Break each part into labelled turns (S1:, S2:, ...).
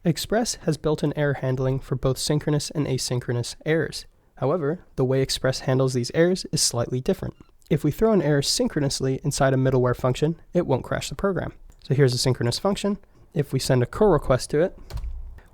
S1: Express has built-in error handling for both synchronous and asynchronous errors. However, the way Express handles these errors is slightly different. If we throw an error synchronously inside a middleware function, it won't crash the program. So here's a synchronous function. If we send a curl request to it,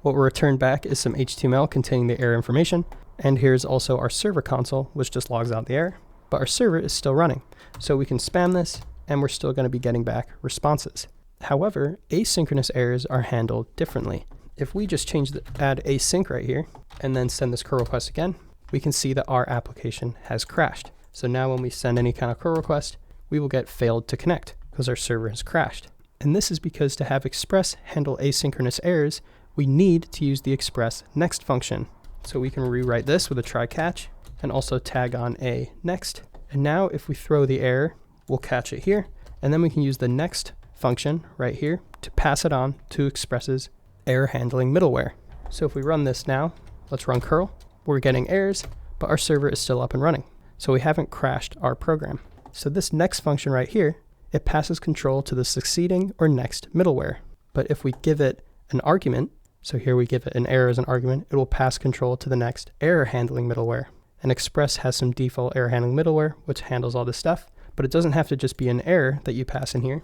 S1: what will return back is some HTML containing the error information. And here's also our server console, which just logs out the error. But our server is still running. So we can spam this, and we're still going to be getting back responses. However, asynchronous errors are handled differently. If we just add async right here, and then send this curl request again, we can see that our application has crashed. So now when we send any kind of curl request, we will get failed to connect because our server has crashed. And this is because to have Express handle asynchronous errors, we need to use the Express next function. So we can rewrite this with a try catch and also tag on a next. And now if we throw the error, we'll catch it here. And then we can use the next function right here to pass it on to Express's error handling middleware. So if we run this now, let's run curl. We're getting errors, but our server is still up and running. So we haven't crashed our program. So this next function right here, it passes control to the succeeding or next middleware. But if we give it an argument, so here we give it an error as an argument, it will pass control to the next error handling middleware. And Express has some default error handling middleware, which handles all this stuff, but it doesn't have to just be an error that you pass in here.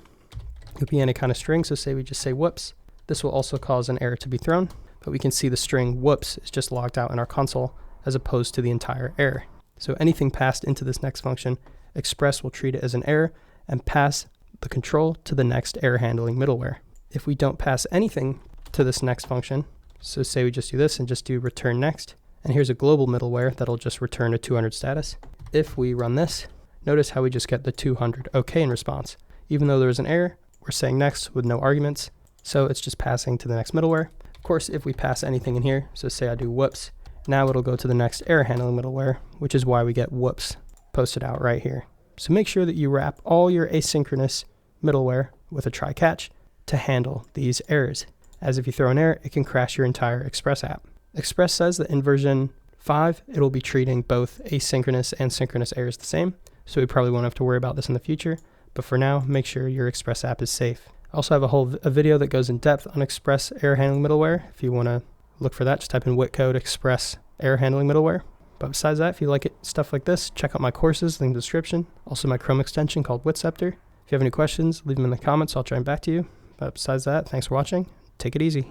S1: It could be any kind of string, so say we just say whoops. This will also cause an error to be thrown, but we can see the string whoops is just logged out in our console as opposed to the entire error. So anything passed into this next function, Express will treat it as an error and pass the control to the next error handling middleware. If we don't pass anything to this next function, so say we just do this and just do return next, and here's a global middleware that'll just return a 200 status. If we run this, notice how we just get the 200 OK in response. Even though there was an error, we're saying next with no arguments. So it's just passing to the next middleware. Of course, if we pass anything in here, so say I do whoops, now it'll go to the next error handling middleware, which is why we get whoops posted out right here. So make sure that you wrap all your asynchronous middleware with a try catch to handle these errors. As if you throw an error, it can crash your entire Express app. Express says that in version 5, it'll be treating both asynchronous and synchronous errors the same. So we probably won't have to worry about this in the future. But for now, make sure your Express app is safe. I also have a video that goes in depth on Express error handling middleware. If you want to look for that, just type in WittCode Express error handling middleware. But besides that, if you like stuff like this, check out my courses, link in the description. Also my Chrome extension called WittScepter. If you have any questions, leave them in the comments. I'll try and back to you. But besides that, thanks for watching. Take it easy.